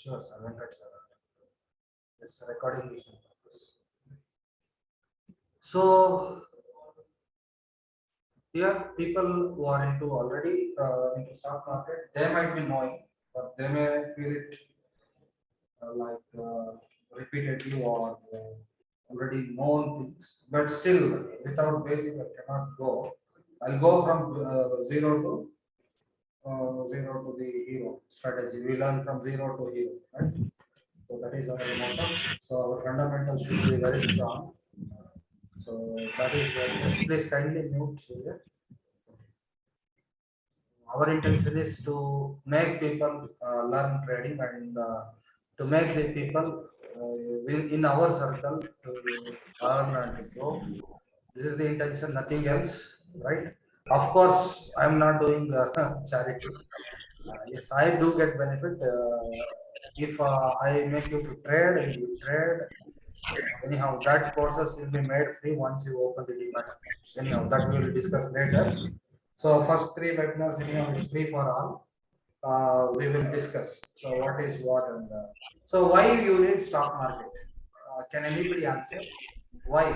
Sure, sir. Venkat sir. This recording is in progress. So here, people who are into already into stock market, they might be knowing, but they may feel it repeatedly or already known things. But still, without basic, I cannot go. I'll go from zero to the hero strategy. We learn from zero to hero, right? So that is our motto. So our fundamentals should be very strong. So that is what. Yes, please kindly mute here. Our intention is to make people learn trading and to make the people in our circle to earn and to grow. This is the intention, nothing else, right? Of course, I am not doing charity. Yes, I do get benefit if I make you to trade and you trade. Anyhow, that courses will be made free once you open the Demat accounts. Anyhow, that we will discuss later. So first three webinars anyhow is free for all. We will discuss. So what is what and so why you need stock market? Can anybody answer? Why?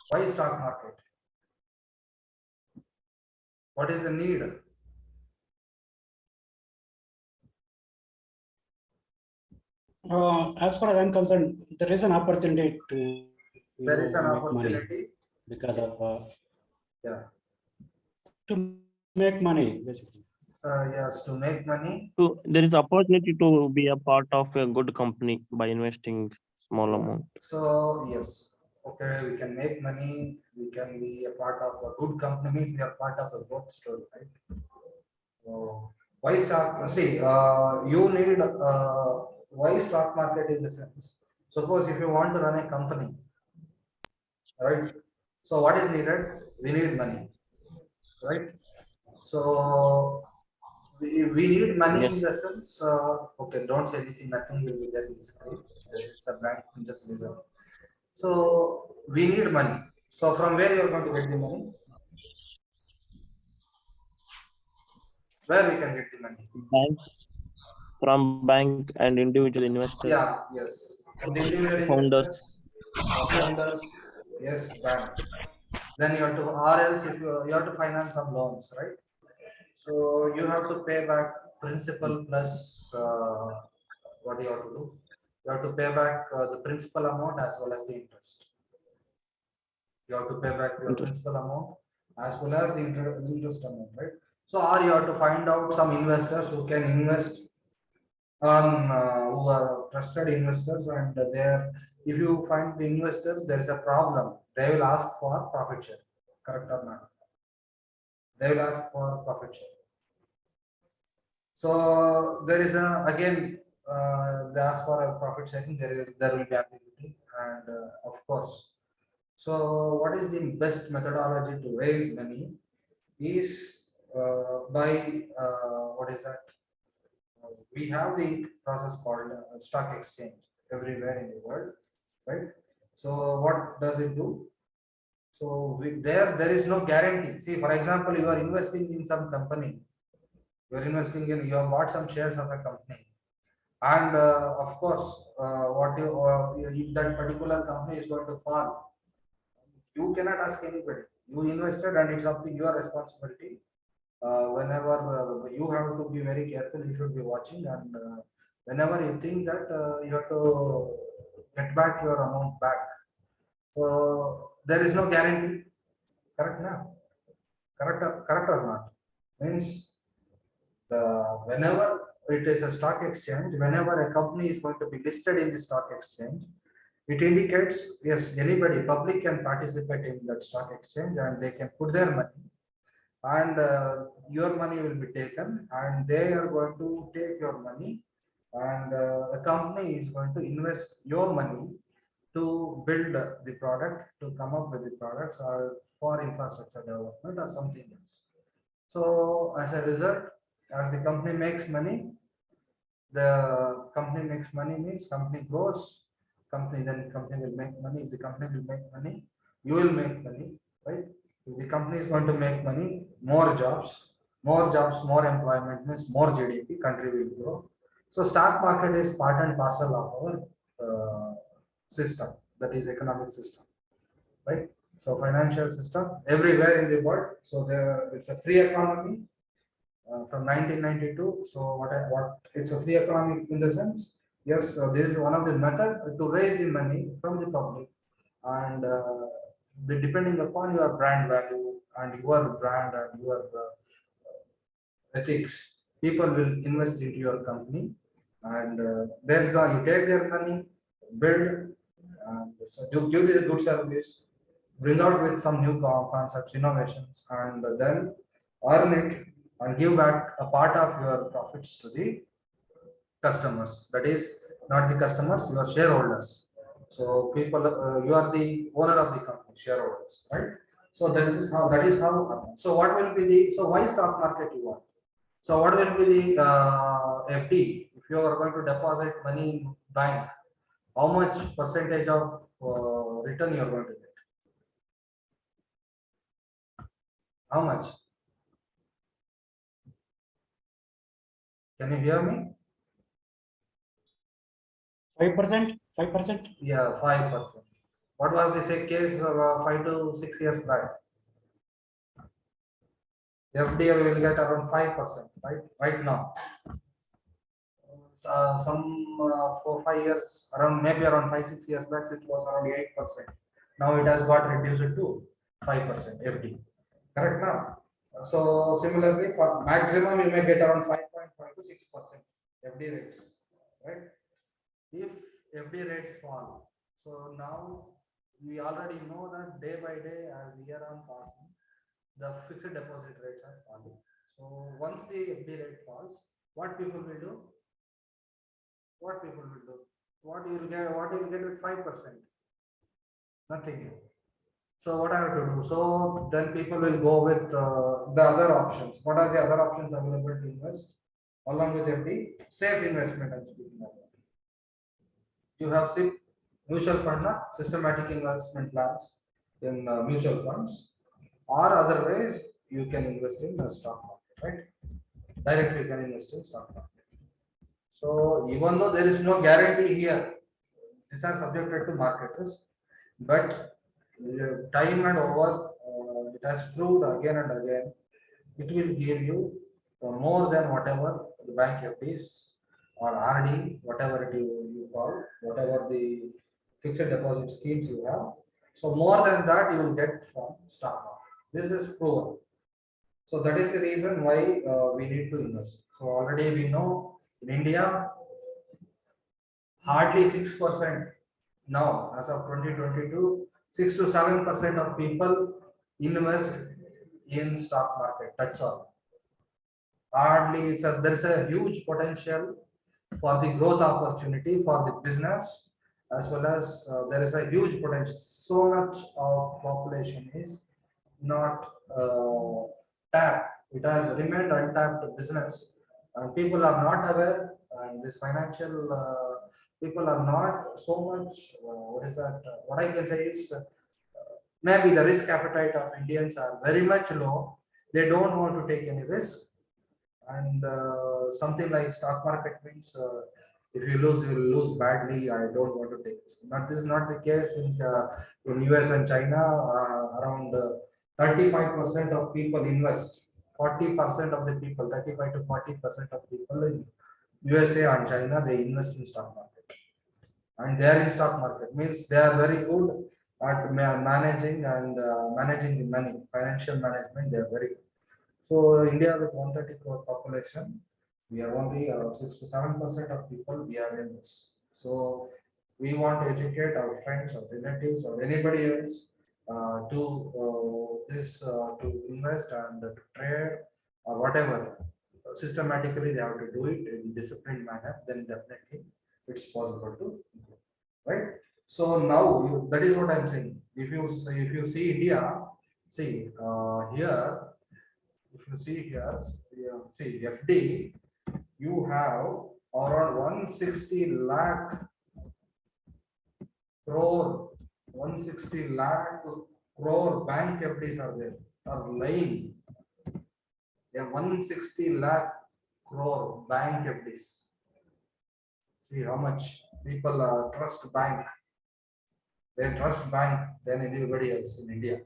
Why stock market? What is the need? As far as I'm concerned, there is an opportunity to There is an make opportunity money because of yeah. To make money basically. Yes, to make money. So there is opportunity to be a part of a good company by investing small amount. So yes, okay, we can make money. We can be a part of a good company. Means we are part of a growth story, right? So why stock? See, you need why stock market in the sense. Suppose if you want to run a company, right? So what is needed? We need money, right? So we need money in Yes. the sense. Okay, don't say anything. Nothing will be there in the script. It's a blank. Just listen. So we need money. So from where you are going to get the money? Where we can get the money? Bank, from bank and individual investors. Yeah, yes. From the individual investors, founders, yes, bank. Then you have to, or else if you have to finance some loans, right? So you have to pay back principal plus what do you have to do? You have to pay back the principal amount as well as the interest. You have to pay back your principal amount as well as the interest amount, right? So, or you have to find out some investors who can invest on who are trusted investors, and there, if you find the investors, there is a problem. They will ask for profit share, correct or not? They will ask for profit share. So there is a again they ask for a profit sharing. There will be activity, and of course. So what is the best methodology to raise money? Is by what is that? We have the process called stock exchange everywhere in the world, right? So what does it do? So there is no guarantee. See, for example, you are investing in some company. You are investing in, you have bought some shares of a company, and of course, what you if that particular company is going to fall, you cannot ask anybody. You invested, and it's up to your responsibility. Whenever you have to be very careful, you should be watching, and whenever you think that you have to get back your amount back. So there is no guarantee. Correct now? Correct or not? Means whenever it is a stock exchange, whenever a company is going to be listed in the stock exchange, it indicates yes, anybody, public can participate in that stock exchange and they can put their money, and your money will be taken, and they are going to take your money, and the company is going to invest your money to build the product, to come up with the products, or for infrastructure development or something else. So as a result, as the company makes money, the company makes money means company grows, company will make money. If the company will make money, you will make money, right? If the company is going to make money, more jobs, more employment means more GDP, country will grow. So stock market is part and parcel of our system, that is economic system, right? So financial system everywhere in the world. So there it's a free economy from 1992. So what it's a free economy in the sense, yes, this is one of the method to raise the money from the public, and depending upon your brand value and your brand and your ethics, people will invest into your company, and based on you take their money, build, and so give a good service, bring out with some new concepts, innovations, and then earn it and give back a part of your profits to the customers. That is not the customers, your shareholders. So people, you are the owner of the company, shareholders, right? So that is how. So what will be the, so why stock market you want? So what will be the FD if you are going to deposit money in bank? How much percentage of return you are going to get? How much? Can you hear me? 5%, 5%. Yeah, 5%. What was the say case 5 to 6 years back? FD will get around 5%, right? Right now. Some 4 5 years, around maybe around 5 6 years back, it was around 8%. Now it has got reduced to 5% FD. Correct now. So similarly, for maximum you may get around 5.5 to 6% FD rates, right? If FD rates fall, so now we already know that day by day as the year on passing, the fixed deposit rates are falling. So once the FD rate falls, what people will do? What people will do? What you will get? What you will get with 5%? Nothing. So what I have to do? So then people will go with the other options. What are the other options available to invest along with FD? Safe investment. I'm speaking about. You have SIP, mutual fund, systematic investment plans in mutual funds, or other ways you can invest in the stock market, right? Directly you can invest in stock market. So even though there is no guarantee here, these are subjected to market risk, but time and over, it has proved again and again, it will give you more than whatever the bank FDs or RD, whatever it you call, whatever the fixed deposit schemes you have. So more than that you will get from stock market. This is proven. So that is the reason why we need to invest. So already we know in India, hardly 6% now, as of 2022, 6 to 7% of people invest in stock market. That's all. Hardly, there is a huge potential for the growth opportunity for the business, as well as there is a huge potential. So much of population is not tapped. It has remained untapped business, and people are not aware. And this financial people are not so much. What is that? What I can say is maybe the risk appetite of Indians are very much low. They don't want to take any risk, and something like stock market means if you lose, you will lose badly. I don't want to take this. But this is not the case in US and China. Around 35% of people invest. 40% of the people, 35 to 40% of people in USA and China, they invest in stock market, and they are in stock market means they are very good at managing and managing the money, financial management. They are very good. So India with 130 crore population, we are only 6 to 7% of people we are in this. So we want to educate our friends or relatives or anybody else to invest and to trade or whatever. Systematically, they have to do it in disciplined manner. Then definitely it's possible to do, right? So now that is what I'm saying. If you see India, see here. If you see here, see FD, you have around 160 lakh crore, 160 lakh crore bank FDs are there, are lying. They are 160 lakh crore bank FDs. See how much people trust bank. They trust bank than anybody else in India.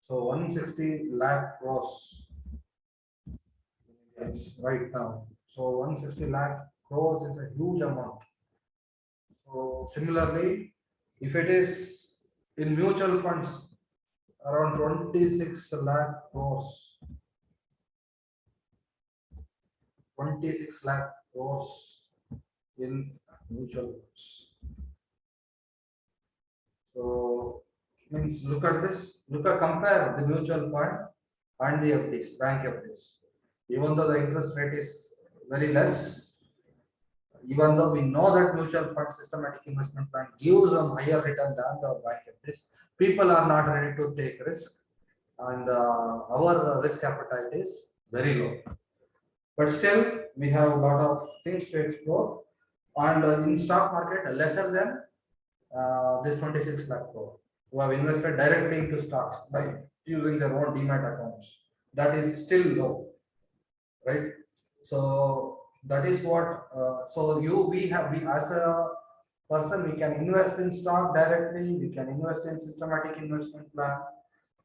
So 160 lakh crores it's right now. So 160 lakh crores is a huge amount. So similarly, if it is in mutual funds, around 26 lakh crores, 26 lakh crores in mutual funds. So means look at this, compare the mutual fund and the FDs, bank FDs. Even though the interest rate is very less, even though we know that mutual fund systematic investment plan gives a higher return than the bank FDs, people are not ready to take risk, and our risk appetite is very low. But still, we have a lot of things to explore, and in stock market, lesser than this 26 lakh crore who have invested directly into stocks by using their own Demat accounts. That is still low, right? So that is what. So we as a person we can invest in stock directly. We can invest in systematic investment plan.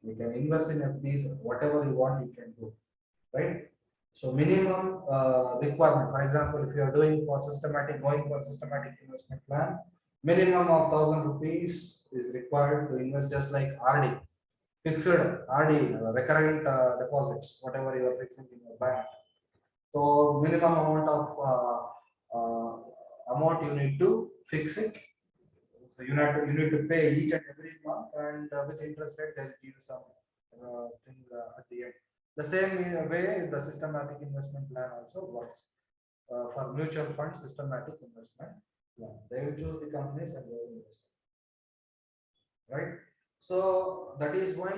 We can invest in FDs. Whatever you want, you can do, right? So minimum requirement. For example, if you are going for systematic investment plan, minimum of 1,000 rupees is required to invest, just like RD, fixed RD, recurrent deposits, whatever you are fixing in your bank. So minimum amount of amount you need to fix it. So you need to pay each and every month, and with interest rate they'll give you some thing at the end. The same way the systematic investment plan also works for mutual fund systematic investment plan. They will choose the companies and they will invest, right? So that is why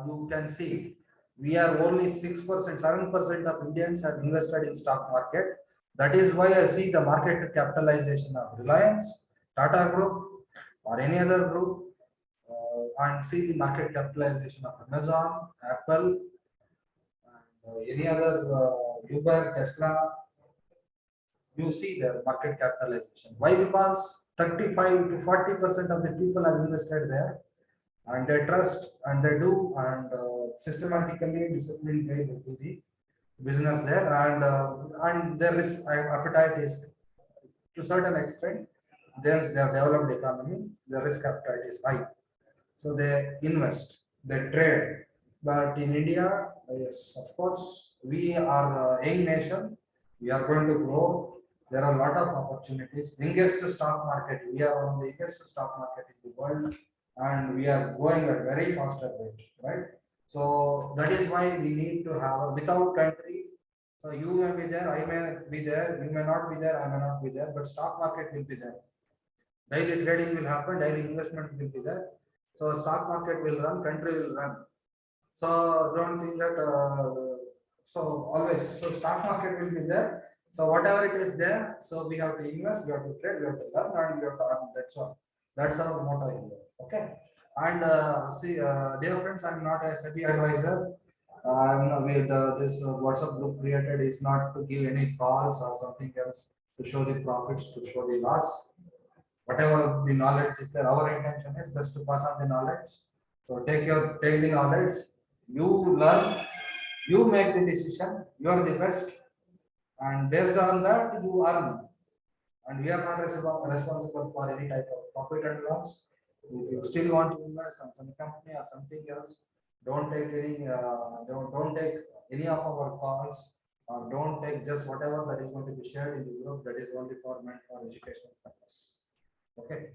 you can see we are only 6%, 7% of Indians have invested in stock market. That is why I see the market capitalization of Reliance, Tata Group, or any other group, and see the market capitalization of Amazon, Apple, and any other Uber, Tesla. You see their market capitalization. Why? Because 35 to 40% of the people have invested there, and they trust and they do, and systematically disciplined way they do the business there, and their risk appetite is to certain extent. There's their developed economy, the risk appetite is high, so they invest, they trade. But in India, yes, of course, we are a young nation. We are going to grow. There are a lot of opportunities. Youngest stock market. We are one of the youngest stock market in the world, and we are growing at very faster rate, right? So that is why we need to have a without country. So you may be there, I may be there, you may not be there, I may not be there, but stock market will be there. Daily trading will happen, daily investment will be there. So stock market will run, country will run. So don't think that. So always, so stock market will be there. So whatever it is there, so we have to invest, we have to trade, we have to learn, and we have to earn. That's all. That's our motto here. Okay. And see, dear friends, I'm not a SEBI advisor. With this WhatsApp group created is not to give any calls or something else to show the profits, to show the loss. Whatever the knowledge is there, our intention is just to pass on the knowledge. So take the knowledge, you learn, you make the decision, you are the best, and based on that you earn. And we are not responsible for any type of profit and loss. If you still want to invest on some company or something else, don't take any of our calls, or don't take just whatever that is going to be shared in the group, that is only for meant for educational purpose. Okay.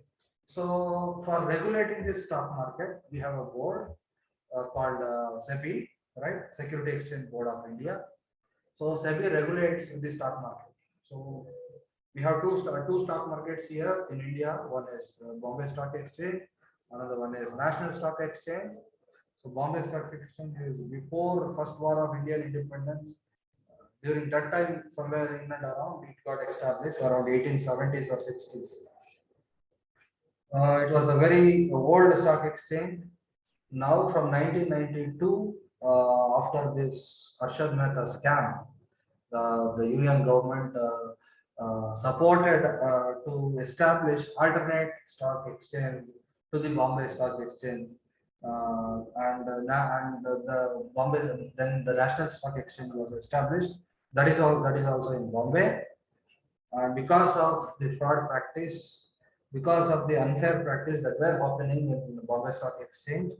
So for regulating this stock market, we have a board called SEBI, right? Security Exchange Board of India. So SEBI regulates the stock market. So we have two stock markets here in India. One is Bombay Stock Exchange. Another one is National Stock Exchange. So Bombay Stock Exchange is before first war of Indian independence. During that time, somewhere in and around, it got established around 1870s or 60s. It was a very old stock exchange. Now from 1992, after this Arshad Mehta scam, the Union government supported to establish alternate stock exchange to the Bombay Stock Exchange, and the Bombay, then the National Stock Exchange was established. That is all. That is also in Bombay. And because of the fraud practice, because of the unfair practice that were happening in the Bombay Stock Exchange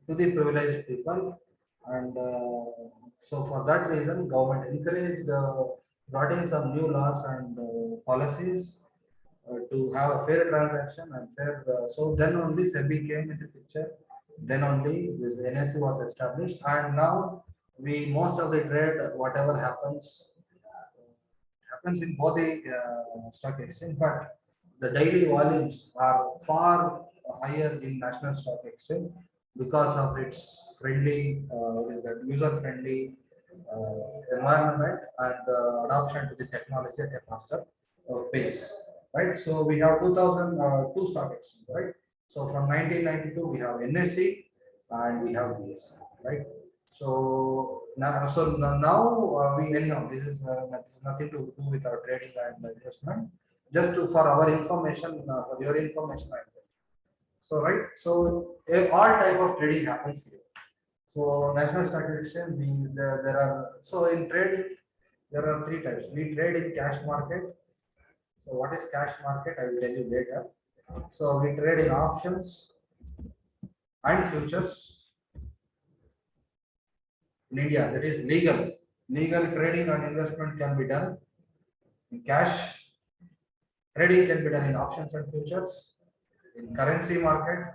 to the privileged people, and so for that reason, government encouraged, brought in some new laws and policies to have a fair transaction and fair. So then only SEBI came into picture. Then only this NSE was established, and now we most of the trade, whatever happens in both the stock exchange, but the daily volumes are far higher in National Stock Exchange because of its friendly, what is that, user-friendly environment and adoption to the technology at a faster pace, right? So we have 2002 stock exchange, right? So from 1992 we have NSE and we have BSE, right? So now we anyhow this is nothing to do with our trading and investment. Just to for our information, for your information, I am. So right, so all type of trading happens here. So National Stock Exchange, there are, so in trading there are three types. We trade in cash market. So what is cash market? I will tell you later. So we trade in options and futures in India. That is legal. Legal trading and investment can be done in cash. Trading can be done in options and futures, in currency market,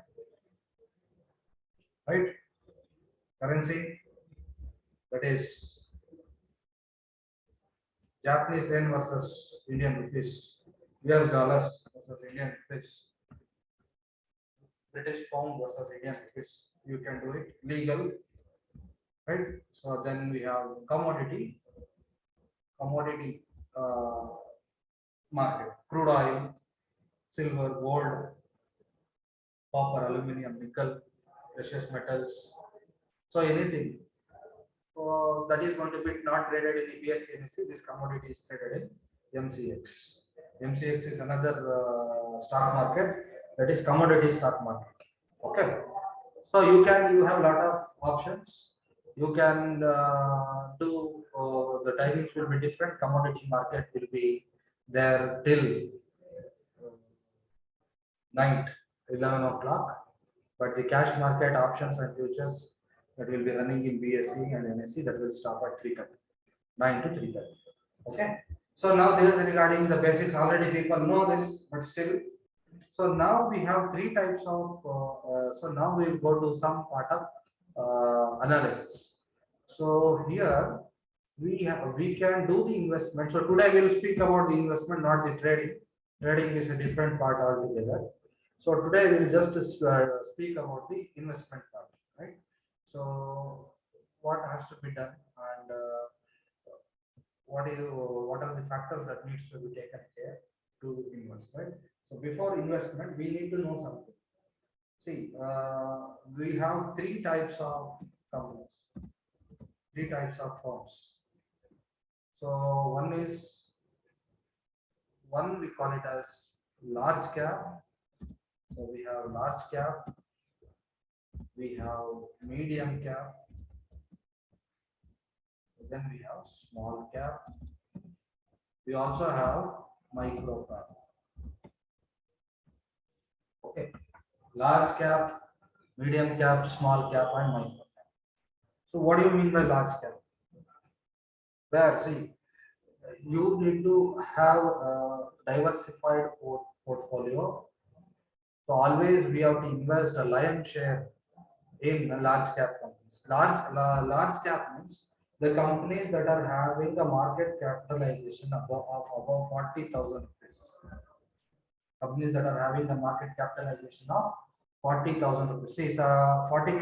right? Currency, that is Japanese yen versus Indian rupees, US dollars versus Indian rupees, British pound versus Indian rupees. You can do it legal, right? So then we have commodity uh, market, crude oil, silver, gold, copper, aluminum, nickel, precious metals. So anything that is going to be not traded in BSE NSE, this commodity is traded in MCX. MCX is another stock market, that is commodity stock market. Okay. So you have a lot of options. You can do the timings will be different. Commodity market will be there till night 11 o'clock, but the cash market options and futures that will be running in BSE and NSE that will stop at 3:30, 9 to 3:30. Okay. So now this is regarding the basics. Already people know this, but still. So now we have three types of. So now we will go to some part of analysis. So here we can do the investment. So today we will speak about the investment, not the trading. Trading is a different part altogether. So today we will just speak about the investment part, right? So what has to be done and what are the factors that needs to be taken care to invest, right? So before investment, we need to know something. See, we have three types of companies, three types of firms. So one we call it as large cap. So we have large cap, we have medium cap, then we have small cap. We also have micro cap. Okay, large cap, medium cap, small cap, and micro cap. So what do you mean by large cap? Where see, you need to have a diversified portfolio. So always we have to invest a lion's share in large cap companies. Large cap means the companies that are having a market capitalization of above 40,000 rupees. Companies that are having a market capitalization of 40,000 rupees. See, 40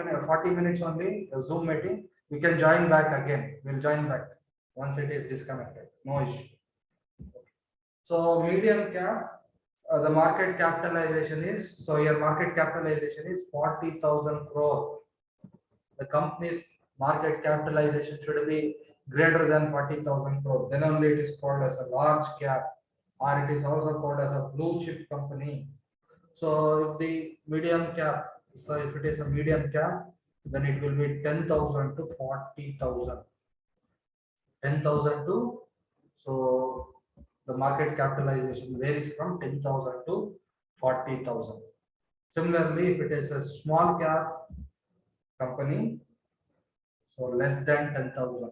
minutes only Zoom meeting. We can join back again. We'll join back once it is disconnected. No issue. So medium cap, the market capitalization is, so your market capitalization is 40,000 crore. The company's market capitalization should be greater than 40,000 crore. Then only it is called as a large cap or it is also called as a blue chip company. So if the medium cap, so if it is a medium cap, then it will be 10,000 to 40,000. 10,000 to, so the market capitalization varies from 10,000 to 40,000. Similarly, if it is a small cap company, so less than 10,000,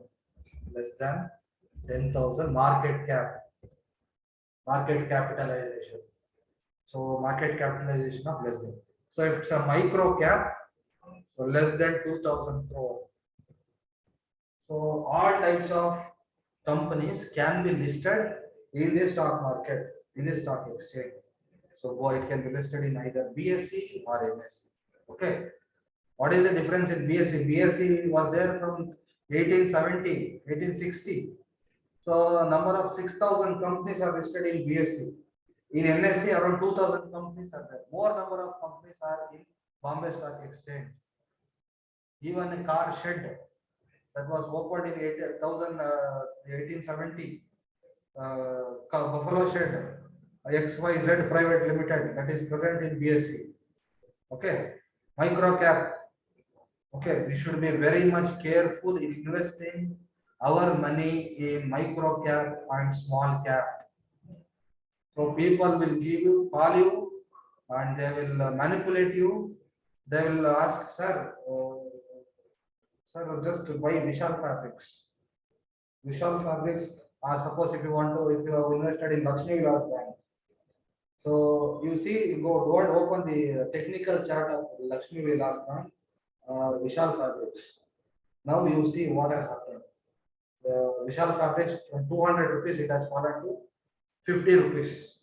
less than 10,000 market capitalization. So market capitalization of less than. So if it's a micro cap, so less than 2,000 crore. So all types of companies can be listed in the stock market, in the stock exchange. So it can be listed in either BSE or NSE. Okay. What is the difference in BSE? BSE was there from 1870, 1860. So number of 6,000 companies are listed in BSE. In NSE, around 2,000 companies are there. More number of companies are in Bombay Stock Exchange. Even a car shed that was opened in 1870, Buffalo Shed, XYZ Private Limited, that is present in BSE. Okay, micro cap. Okay, we should be very much careful in investing our money in micro cap and small cap. So people will give you, call you, and they will manipulate you. They will ask, sir, sir, just buy Vishal Fabrics. Vishal Fabrics, or suppose if you have invested in Lakshmi Vilas Bank. So you see, go and open the technical chart of Lakshmi Vilas Bank, Vishal Fabrics. Now you see what has happened. Vishal Fabrics from 200 rupees, it has fallen to 50 rupees.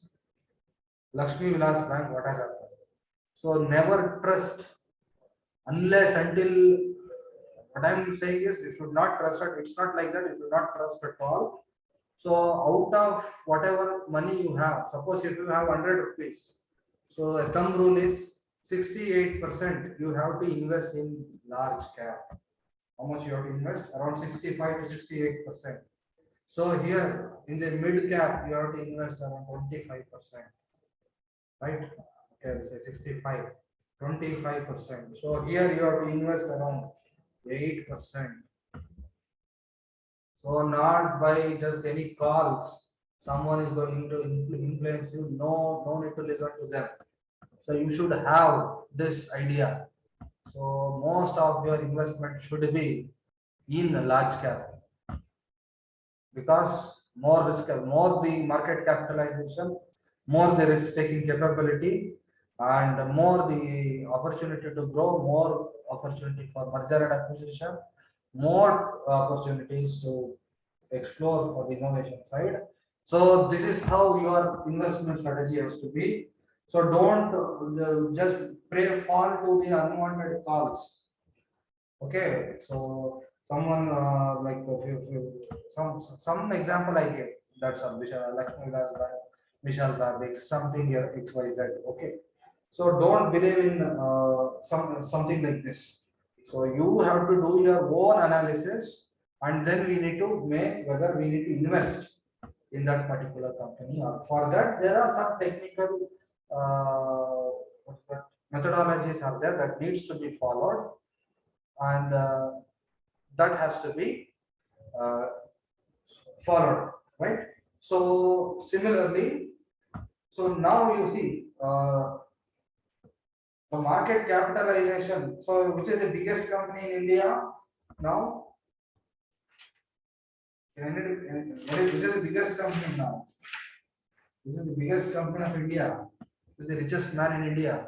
Lakshmi Vilas Bank, what has happened? So never trust unless until, what I'm saying is you should not trust it. It's not like that. You should not trust at all. So out of whatever money you have, suppose if you have 100 rupees, so a thumb rule is 68% you have to invest in large cap. How much you have to invest? Around 65 to 68%. So here in the mid cap, you have to invest around 25%. Right? Okay, say 65, 25%. So here you have to invest around 8%. So not by just any calls, someone is going to influence you. No need to listen to them. So you should have this idea. So most of your investment should be in a large cap, because more risk, more the market capitalization, more the risk taking capability, and more the opportunity to grow, more opportunity for merger and acquisition, more opportunities to explore for the innovation side. So this is how your investment strategy has to be. So don't just fall to the unwanted calls. Okay, so someone like some example I gave. That's all. Vishal, Lakshmi Vilas Bank, Vishal Fabrics, something here XYZ. Okay, so don't believe in something like this. So you have to do your own analysis, and then we need to make whether we need to invest in that particular company. Or for that, there are some technical what's that, methodologies are there that needs to be followed, and that has to be uh, followed, right? So similarly, so now you see the market capitalization. So which is the biggest company in India now? Which is the biggest company now? This is the biggest company of India. This is the richest man in India.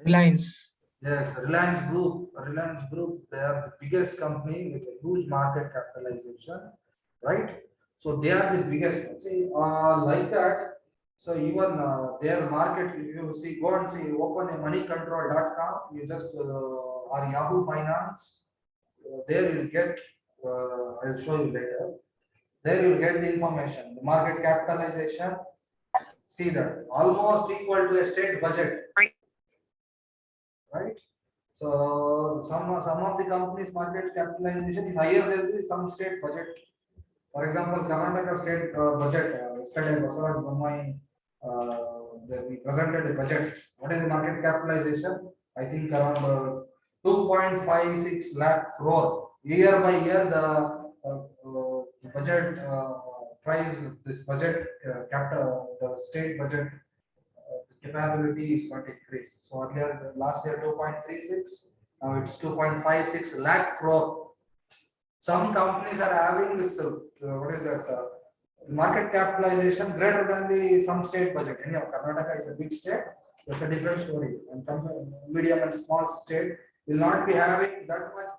Reliance. Yes, Reliance Group. Reliance Group, they are the biggest company with a huge market capitalization, right? So they are the biggest. See, like that. So even their market, if you see, go and see, open a moneycontrol.com, you just or Yahoo Finance, there you'll get, I'll show you later. There you'll get the information, the market capitalization. See that almost equal to a state budget, right? So some of the companies' market capitalization is higher than some state budget. For example, Karnataka state budget, yesterday, Basalaj Bommai, we presented the budget. What is the market capitalization? I think around 2.56 lakh crore. Year by year, the budget price, this budget the state budget capability is going to increase. So earlier, last year 2.36, now it's 2.56 lakh crore. Some companies are having this, what is that, market capitalization greater than the some state budget. Anyhow, Karnataka is a big state, that's a different story. And medium and small state will not be having that much